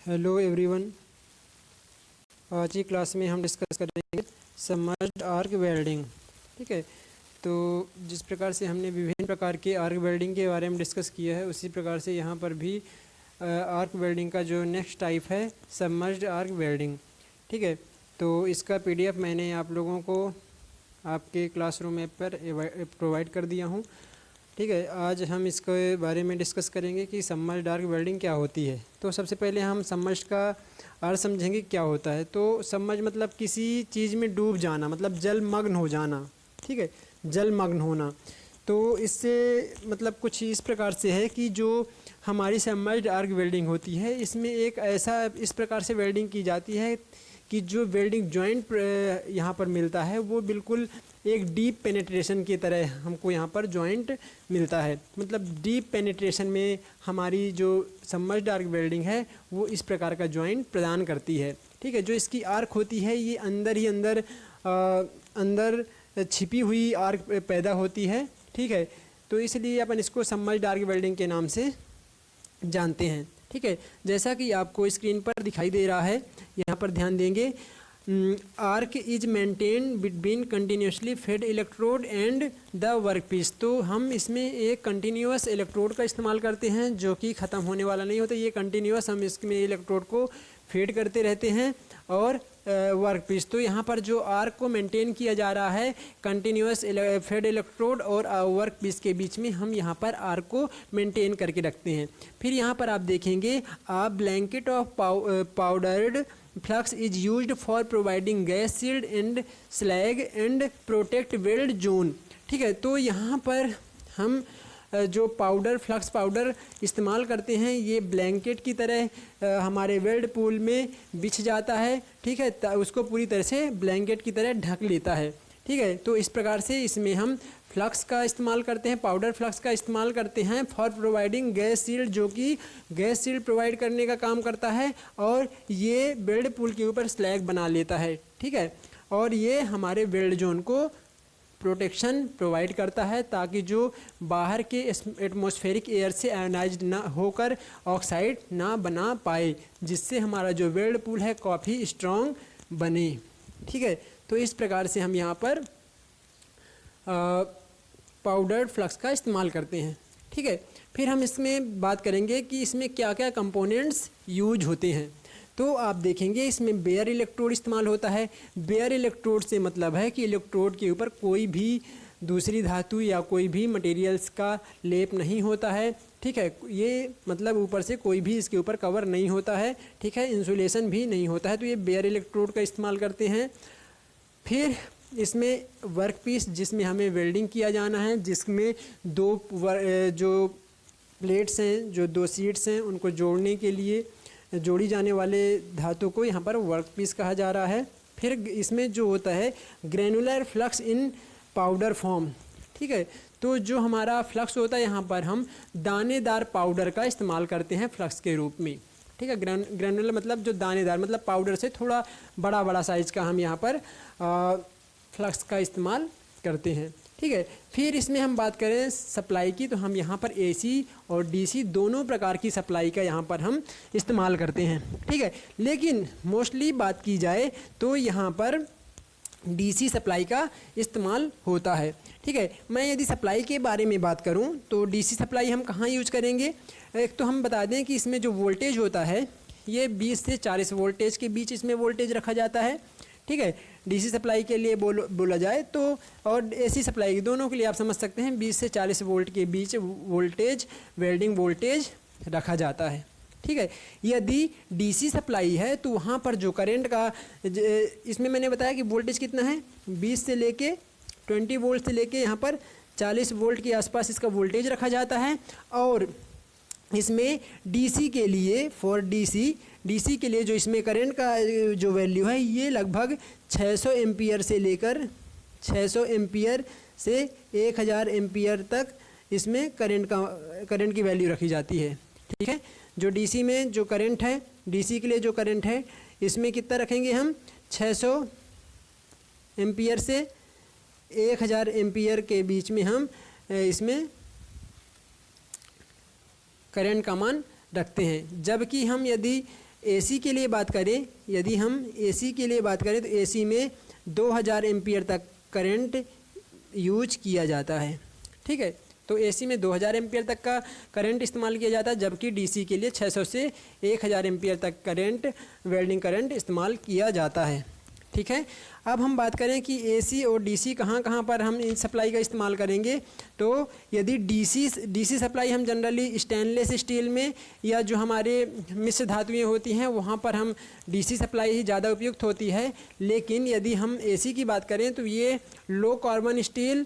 Hello everyone. आज की class में हम डिस्कस करेंगे सबमर्ज्ड आर्क वेल्डिंग। ठीक है, तो जिस प्रकार से हमने विभिन्न प्रकार के आर्क वेल्डिंग के बारे में डिस्कस किया है, उसी प्रकार से यहाँ पर भी आर्क वेल्डिंग का जो नेक्स्ट टाइप है सबमर्ज्ड आर्क वेल्डिंग। ठीक है, तो इसका पीडीएफ मैंने आप लोगों को आपके क्लासरूम ऐप पर प्रोवाइड कर दिया हूँ। ठीक है, आज हम इसके बारे में डिस्कस करेंगे कि सबमर्ज्ड आर्क वेल्डिंग क्या होती है। तो सबसे पहले हम सबमर्ज्ड का अर्थ समझेंगे क्या होता है। तो सबमर्ज मतलब किसी चीज़ में डूब जाना, मतलब जलमग्न हो जाना। ठीक है, जलमग्न होना। तो इससे मतलब कुछ इस प्रकार से है कि जो हमारी सबमर्ज्ड आर्क वेल्डिंग होती है, इसमें एक ऐसा इस प्रकार से वेल्डिंग की जाती है कि जो वेल्डिंग जॉइंट यहाँ पर मिलता है वो बिल्कुल एक डीप पेनिट्रेशन की तरह हमको यहाँ पर जॉइंट मिलता है। मतलब डीप पेनिट्रेशन में हमारी जो सबमर्ज्ड आर्क वेल्डिंग है वो इस प्रकार का जॉइंट प्रदान करती है। ठीक है, जो इसकी आर्क होती है ये अंदर ही अंदर छिपी हुई आर्क पैदा होती है। ठीक है, तो इसलिए अपन इसको सबमर्ज्ड आर्क वेल्डिंग के नाम से जानते हैं। ठीक है, जैसा कि आपको स्क्रीन पर दिखाई दे रहा है, यहाँ पर ध्यान देंगे। Arc is maintain between continuously fed electrode and the workpiece. तो हम इसमें एक कंटिन्यूस इलेक्ट्रोड का इस्तेमाल करते हैं जो कि ख़त्म होने वाला नहीं होता। ये कंटिन्यूस हम इसमें इलेक्ट्रोड को फेड करते रहते हैं और वर्कपीस। तो यहाँ पर जो आर्क को मेंटेन किया जा रहा है कंटिन्यूस फेड इलेक्ट्रोड और वर्कपीस के बीच में, हम यहाँ पर आर्क को मेंटेन करके रखते हैं। फिर यहाँ पर आप देखेंगे a blanket of powdered flux is used for providing gas shield and slag and protect weld zone. ठीक है, तो यहाँ पर हम जो पाउडर फ्लक्स पाउडर इस्तेमाल करते हैं ये ब्लैंकेट की तरह हमारे वेल्ड पूल में बिछ जाता है। ठीक है, उसको पूरी तरह से ब्लैंकेट की तरह ढक लेता है। ठीक है, तो इस प्रकार से इसमें हम फ्लक्स का इस्तेमाल करते हैं, पाउडर फ्लक्स का इस्तेमाल करते हैं फॉर प्रोवाइडिंग गैस शील्ड, जो कि गैस शील्ड प्रोवाइड करने का काम करता है और ये वेल्ड पूल के ऊपर स्लैग बना लेता है। ठीक है, और ये हमारे वेल्ड जोन को प्रोटेक्शन प्रोवाइड करता है ताकि जो बाहर के एटमॉस्फेरिक एयर से आयोनाइज्ड ना होकर ऑक्साइड ना बना पाए, जिससे हमारा जो वेल्ड पूल है काफ़ी स्ट्रॉन्ग बने। ठीक है, तो इस प्रकार से हम यहाँ पर पाउडर्ड फ्लक्स का इस्तेमाल करते हैं। ठीक है, फिर हम इसमें बात करेंगे कि इसमें क्या क्या कंपोनेंट्स यूज होते हैं। तो आप देखेंगे इसमें बेयर इलेक्ट्रोड इस्तेमाल होता है। बेयर इलेक्ट्रोड से मतलब है कि इलेक्ट्रोड के ऊपर कोई भी दूसरी धातु या कोई भी मटेरियल्स का लेप नहीं होता है। ठीक है, ये मतलब ऊपर से कोई भी इसके ऊपर कवर नहीं होता है। ठीक है, इंसुलेशन भी नहीं होता है, तो ये बेयर इलेक्ट्रोड का इस्तेमाल करते हैं। फिर इसमें वर्कपीस जिसमें हमें वेल्डिंग किया जाना है, जिसमें जो प्लेट्स हैं, जो दो सीट्स हैं, उनको जोड़ने के लिए जोड़ी जाने वाले धातु को यहाँ पर वर्कपीस कहा जा रहा है। फिर इसमें जो होता है granular flux in powder form. ठीक है, तो जो हमारा फ्लक्स होता है यहाँ पर हम दानेदार पाउडर का इस्तेमाल करते हैं फ्लक्स के रूप में। ठीक है, ग्रेनुलर मतलब जो दानेदार, मतलब पाउडर से थोड़ा बड़ा बड़ा साइज का हम यहाँ पर फ्लक्स का इस्तेमाल करते हैं। ठीक है, फिर इसमें हम बात करें सप्लाई की, तो हम यहाँ पर एसी और डीसी दोनों प्रकार की सप्लाई का यहाँ पर हम इस्तेमाल करते हैं। ठीक है, लेकिन मोस्टली बात की जाए तो यहाँ पर डीसी सप्लाई का इस्तेमाल होता है। ठीक है, मैं यदि सप्लाई के बारे में बात करूँ तो डीसी सप्लाई हम कहाँ यूज करेंगे। एक तो हम बता दें कि इसमें जो वोल्टेज होता है ये 20 से 40 वोल्टेज के बीच इसमें वोल्टेज रखा जाता है। ठीक है, डीसी सप्लाई के लिए बोला जाए तो, और एसी सप्लाई दोनों के लिए आप समझ सकते हैं 20 से 40 वोल्ट के बीच वोल्टेज, वेल्डिंग वोल्टेज रखा जाता है। ठीक है, यदि डीसी सप्लाई है तो वहाँ पर जो करंट का, इसमें मैंने बताया कि वोल्टेज कितना है 20 से लेके 20 वोल्ट से लेके यहाँ पर 40 वोल्ट के आसपास इसका वोल्टेज रखा जाता है। और इसमें डीसी के लिए, फॉर डीसी के लिए जो इसमें करंट का जो वैल्यू है ये लगभग 600 एम्पियर से लेकर 600 एम्पियर से 1000 एम्पियर तक इसमें करंट की वैल्यू रखी जाती है। ठीक है, जो डीसी में जो करंट है, डीसी के लिए जो करंट है इसमें कितना रखेंगे हम 600 एम्पियर से 1000 एम्पियर के बीच में हम इसमें करंट का मान रखते हैं। जबकि हम यदि एसी के लिए बात करें, यदि हम एसी के लिए बात करें तो एसी में 2000 एम्पीयर तक करंट यूज किया जाता है। ठीक है, तो एसी में 2000 एम्पीयर तक का करंट इस्तेमाल किया जाता है, जबकि डीसी के लिए 600 से 1000 एम्पीयर तक करंट, वेल्डिंग करंट इस्तेमाल किया जाता है। ठीक है, अब हम बात करें कि एसी और डीसी कहाँ कहाँ पर हम इन सप्लाई का इस्तेमाल करेंगे। तो यदि डीसी सप्लाई हम जनरली स्टेनलेस स्टील में या जो हमारे मिश्र धातुएं होती हैं वहाँ पर हम डीसी सप्लाई ही ज़्यादा उपयुक्त होती है। लेकिन यदि हम एसी की बात करें तो ये लो कार्बन स्टील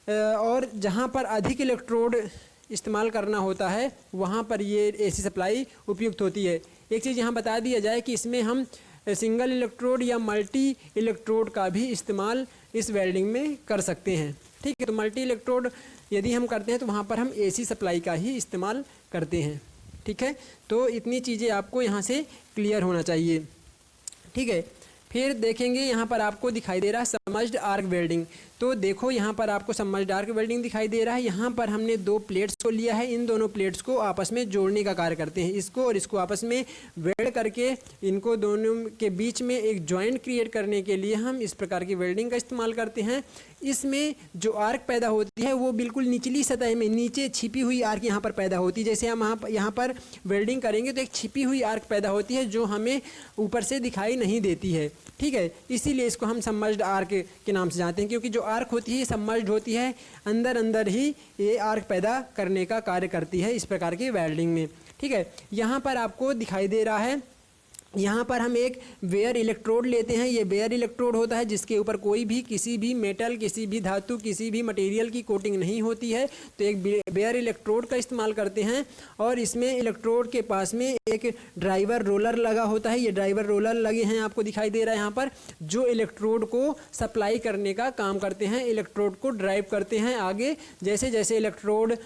और जहाँ पर अधिक इलेक्ट्रोड इस्तेमाल करना होता है वहाँ पर ये एसी सप्लाई उपयुक्त होती है। एक चीज़ यहाँ बता दिया जाए कि इसमें हम सिंगल इलेक्ट्रोड या मल्टी इलेक्ट्रोड का भी इस्तेमाल इस वेल्डिंग में कर सकते हैं। ठीक है, तो मल्टी इलेक्ट्रोड यदि हम करते हैं तो वहाँ पर हम एसी सप्लाई का ही इस्तेमाल करते हैं। ठीक है, तो इतनी चीज़ें आपको यहाँ से क्लियर होना चाहिए। ठीक है, फिर देखेंगे यहाँ पर आपको दिखाई दे रहा है सबमर्ज्ड आर्क वेल्डिंग। तो देखो यहाँ पर आपको सबमर्ज्ड आर्क वेल्डिंग दिखाई दे रहा है। यहाँ पर हमने दो प्लेट्स को लिया है, इन दोनों प्लेट्स को आपस में जोड़ने का कार्य करते हैं। इसको और इसको आपस में वेल्ड करके इनको दोनों के बीच में एक जॉइंट क्रिएट करने के लिए हम इस प्रकार की वेल्डिंग का इस्तेमाल करते हैं। इसमें जो आर्क पैदा होती है वो बिल्कुल निचली सतह में नीचे छिपी हुई आर्क यहाँ पर पैदा होती है। जैसे हम यहाँ पर वेल्डिंग करेंगे तो एक छिपी हुई आर्क पैदा होती है जो हमें ऊपर से दिखाई नहीं देती है। ठीक है, इसीलिए इसको हम सबमर्ज्ड आर्क के नाम से जानते हैं, क्योंकि जो आर्क होती है सबमर्ज्ड होती है, अंदर अंदर ही ये आर्क पैदा करने का कार्य करती है इस प्रकार की वेल्डिंग में। ठीक है, यहाँ पर आपको दिखाई दे रहा है, यहाँ पर हम एक बेयर इलेक्ट्रोड लेते हैं। ये बेयर इलेक्ट्रोड होता है जिसके ऊपर कोई भी किसी भी मेटल, किसी भी धातु, किसी भी मटेरियल की कोटिंग नहीं होती है। तो एक बेयर इलेक्ट्रोड का इस्तेमाल करते हैं और इसमें इलेक्ट्रोड के पास में एक ड्राइवर रोलर लगा होता है। ये ड्राइवर रोलर लगे हैं, आपको दिखाई दे रहा है यहाँ पर, जो इलेक्ट्रोड को सप्लाई करने का काम करते हैं, इलेक्ट्रोड को ड्राइव करते हैं आगे। जैसे जैसे इलेक्ट्रोड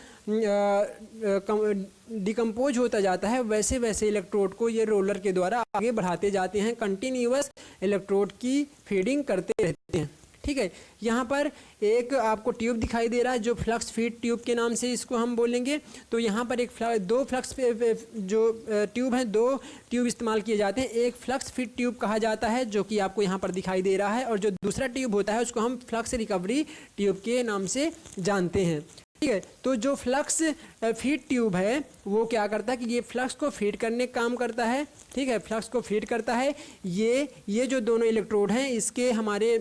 डिकम्पोज होता जाता है वैसे वैसे इलेक्ट्रोड को ये रोलर के द्वारा आगे बढ़ाते जाते हैं, कंटिन्यूअस इलेक्ट्रोड की फीडिंग करते रहते हैं। ठीक है, यहाँ पर एक आपको ट्यूब दिखाई दे रहा है जो फ्लक्स फीड ट्यूब के नाम से इसको हम बोलेंगे। तो यहाँ पर दो फ्लक्स जो ट्यूब हैं, दो ट्यूब इस्तेमाल किए जाते हैं। एक फ्लक्स फीड ट्यूब कहा जाता है जो कि आपको यहाँ पर दिखाई दे रहा है, और जो दूसरा ट्यूब होता है उसको हम फ्लक्स रिकवरी ट्यूब के नाम से जानते हैं। ठीक है, तो जो फ्लक्स फीड ट्यूब है वो क्या करता है कि ये फ्लक्स को फीड करने का काम करता है। ठीक है, फ्लक्स को फीड करता है। ये जो दोनों इलेक्ट्रोड हैं इसके हमारे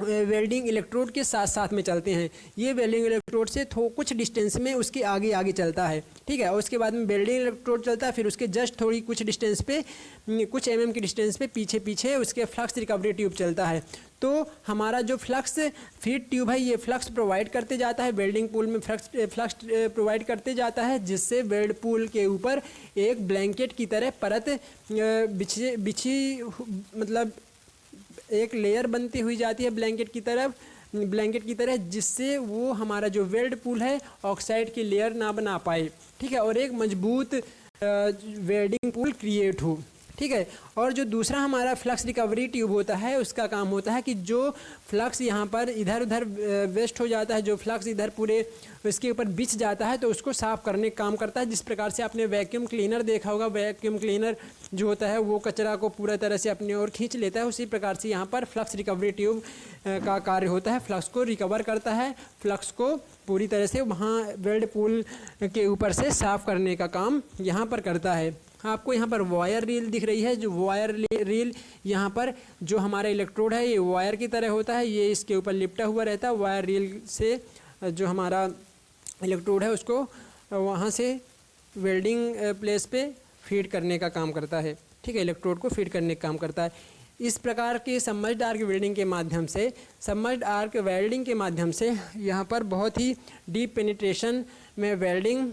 वेल्डिंग इलेक्ट्रोड के साथ साथ में चलते हैं। ये वेल्डिंग इलेक्ट्रोड से कुछ डिस्टेंस में उसके आगे आगे चलता है। ठीक है, और उसके बाद में वेल्डिंग इलेक्ट्रोड चलता है, फिर उसके जस्ट थोड़ी कुछ डिस्टेंस पे, कुछ mm की डिस्टेंस पे पीछे पीछे उसके फ्लक्स रिकवरी ट्यूब चलता है। तो हमारा जो फ्लक्स फीड ट्यूब है ये फ्लक्स प्रोवाइड करते जाता है, वेल्डिंग पूल में फ्लक्स प्रोवाइड करते जाता है, जिससे वेल्ड पूल के ऊपर एक ब्लैंकेट की तरह परत बिछी मतलब एक लेयर बनती हुई जाती है ब्लैंकेट की तरह, जिससे वो हमारा जो वेल्ड पूल है ऑक्साइड की लेयर ना बना पाए। ठीक है, और एक मजबूत वेल्डिंग पूल क्रिएट हो। ठीक है, और जो दूसरा हमारा फ्लक्स रिकवरी ट्यूब होता है उसका काम होता है कि जो फ्लक्स यहाँ पर इधर उधर वेस्ट हो जाता है, जो फ्लक्स इधर पूरे उसके ऊपर बिछ जाता है तो उसको साफ़ करने का काम करता है। जिस प्रकार से आपने वैक्यूम क्लीनर देखा होगा, वैक्यूम क्लीनर जो होता है वो कचरा को पूरा तरह से अपनी ओर खींच लेता है, उसी प्रकार से यहाँ पर फ्लक्स रिकवरी ट्यूब का कार्य होता है। फ्लक्स को रिकवर करता है, फ्लक्स को पूरी तरह से वहाँ वेल्ड पूल के ऊपर से साफ़ करने का काम यहाँ पर करता है। आपको यहाँ पर वायर रील दिख रही है, जो वायर रील यहाँ पर जो हमारा इलेक्ट्रोड है ये वायर की तरह होता है, ये इसके ऊपर लिपटा हुआ रहता है। वायर रील से जो हमारा इलेक्ट्रोड है उसको वहाँ से वेल्डिंग प्लेस पे फीड करने का काम करता है। ठीक है, इलेक्ट्रोड को फीड करने का काम करता है। इस प्रकार के सबमर्ज्ड आर्क वेल्डिंग के माध्यम से यहाँ पर बहुत ही डीप पेनिट्रेशन में वेल्डिंग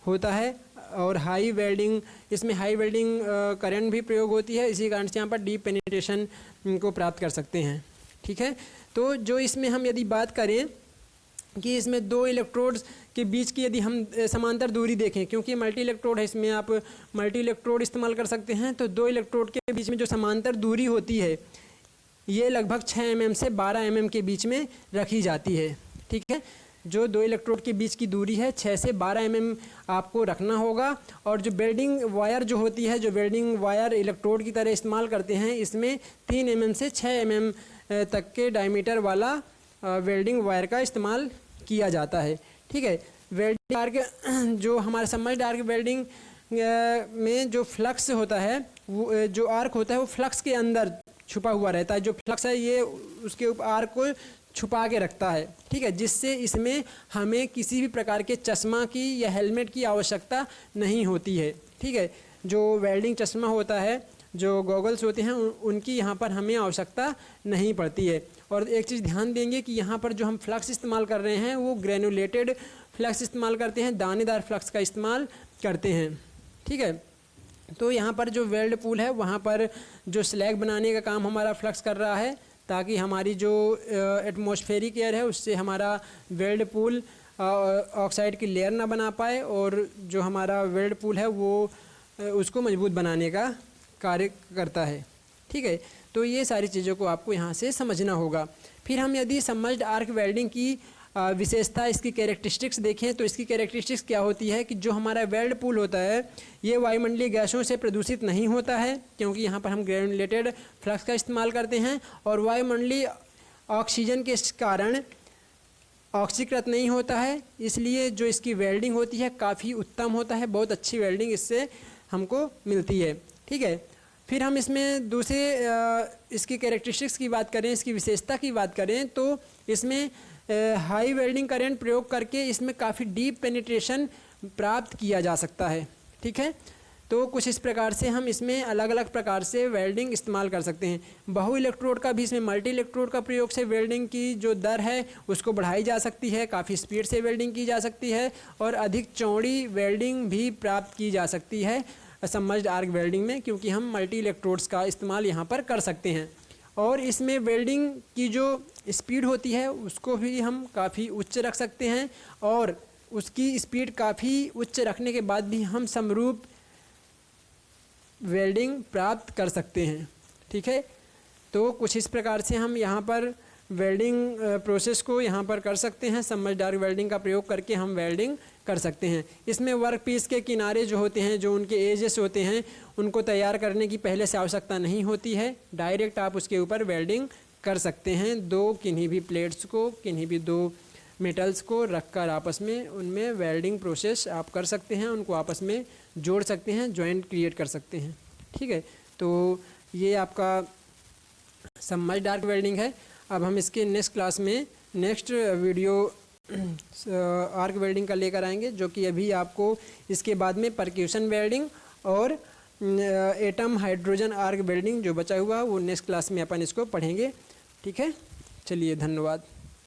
होता है और हाई वेल्डिंग, इसमें हाई वेल्डिंग करंट भी प्रयोग होती है। इसी कारण से यहाँ पर डीप पेनिट्रेशन को प्राप्त कर सकते हैं। ठीक है, तो जो इसमें हम यदि बात करें कि इसमें दो इलेक्ट्रोड्स के बीच की यदि हम समांतर दूरी देखें, क्योंकि मल्टी इलेक्ट्रोड है, इसमें आप मल्टी इलेक्ट्रोड इस्तेमाल कर सकते हैं, तो दो इलेक्ट्रोड के बीच में जो समांतर दूरी होती है ये लगभग 6 mm से 12 mm के बीच में रखी जाती है। ठीक है, जो दो इलेक्ट्रोड के बीच की दूरी है 6 से 12 mm आपको रखना होगा। और जो वेल्डिंग वायर जो होती है, जो वेल्डिंग वायर इलेक्ट्रोड की तरह इस्तेमाल करते हैं, इसमें 3 mm से 6 mm तक के डायमीटर वाला वेल्डिंग वायर का इस्तेमाल किया जाता है। ठीक है, वेल्डिंग आर्क जो हमारा सबमर्ज्ड आर्क वेल्डिंग में जो फ्लक्स होता है, वो जो आर्क होता है वो फ्लक्स के अंदर छुपा हुआ रहता है। जो फ्लक्स है ये उसके आर्क को छुपा के रखता है। ठीक है, जिससे इसमें हमें किसी भी प्रकार के चश्मा की या हेलमेट की आवश्यकता नहीं होती है। ठीक है, जो वेल्डिंग चश्मा होता है, जो गॉगल्स होते हैं, उनकी यहाँ पर हमें आवश्यकता नहीं पड़ती है। और एक चीज़ ध्यान देंगे कि यहाँ पर जो हम फ्लक्स इस्तेमाल कर रहे हैं वो ग्रेनुलेटेड फ्लक्स इस्तेमाल करते हैं, दानेदार फ्लक्स का इस्तेमाल करते हैं। ठीक है, तो यहाँ पर जो वेल्ड पूल है वहाँ पर जो स्लैग बनाने का काम हमारा फ्लक्स कर रहा है, ताकि हमारी जो एटमॉस्फेरिक एयर है उससे हमारा वेल्ड पूल ऑक्साइड की लेयर ना बना पाए, और जो हमारा वेल्ड पूल है वो उसको मजबूत बनाने का कार्य करता है। ठीक है, तो ये सारी चीज़ों को आपको यहाँ से समझना होगा। फिर हम यदि सबमर्ज्ड आर्क वेल्डिंग की विशेषता, इसकी कैरेक्टरिस्टिक्स देखें तो इसकी कैरेक्टरिस्टिक्स क्या होती है कि जो हमारा वेल्ड पूल होता है ये वायुमंडलीय गैसों से प्रदूषित नहीं होता है, क्योंकि यहाँ पर हम ग्रेनुलेटेड फ्लक्स का इस्तेमाल करते हैं, और वायुमंडलीय ऑक्सीजन के कारण ऑक्सीकृत नहीं होता है। इसलिए जो इसकी वेल्डिंग होती है काफ़ी उत्तम होता है, बहुत अच्छी वेल्डिंग इससे हमको मिलती है। ठीक है, फिर हम इसमें दूसरे इसकी कैरेक्टरिस्टिक्स की बात करें, इसकी विशेषता की बात करें तो इसमें हाई वेल्डिंग करंट प्रयोग करके इसमें काफ़ी डीप पेनिट्रेशन प्राप्त किया जा सकता है। ठीक है, तो कुछ इस प्रकार से हम इसमें अलग अलग प्रकार से वेल्डिंग इस्तेमाल कर सकते हैं। बहु इलेक्ट्रोड का भी इसमें मल्टी इलेक्ट्रोड का प्रयोग से वेल्डिंग की जो दर है उसको बढ़ाई जा सकती है, काफ़ी स्पीड से वेल्डिंग की जा सकती है, और अधिक चौड़ी वेल्डिंग भी प्राप्त की जा सकती है सबमर्ज्ड आर्क वेल्डिंग में, क्योंकि हम मल्टी इलेक्ट्रोड्स का इस्तेमाल यहाँ पर कर सकते हैं। और इसमें वेल्डिंग की जो स्पीड होती है उसको भी हम काफ़ी उच्च रख सकते हैं, और उसकी स्पीड काफ़ी उच्च रखने के बाद भी हम समरूप वेल्डिंग प्राप्त कर सकते हैं। ठीक है, तो कुछ इस प्रकार से हम यहाँ पर वेल्डिंग प्रोसेस को यहाँ पर कर सकते हैं। सबमर्ज्ड आर्क वेल्डिंग का प्रयोग करके हम वेल्डिंग कर सकते हैं। इसमें वर्क पीस के किनारे जो होते हैं, जो उनके एजेस होते हैं, उनको तैयार करने की पहले से आवश्यकता नहीं होती है, डायरेक्ट आप उसके ऊपर वेल्डिंग कर सकते हैं। किन्हीं भी प्लेट्स को, किन्हीं भी दो मेटल्स को रखकर आपस में उनमें वेल्डिंग प्रोसेस आप कर सकते हैं, उनको आपस में जोड़ सकते हैं, जॉइंट क्रिएट कर सकते हैं। ठीक है, तो ये आपका सबमर्ज्ड आर्क वेल्डिंग है। अब हम इसके नेक्स्ट क्लास में नेक्स्ट वीडियो आर्क वेल्डिंग का लेकर आएंगे, जो कि अभी आपको इसके बाद में परक्यूशन वेल्डिंग और एटम हाइड्रोजन आर्क वेल्डिंग जो बचा हुआ वो नेक्स्ट क्लास में अपन इसको पढ़ेंगे। ठीक है, चलिए धन्यवाद।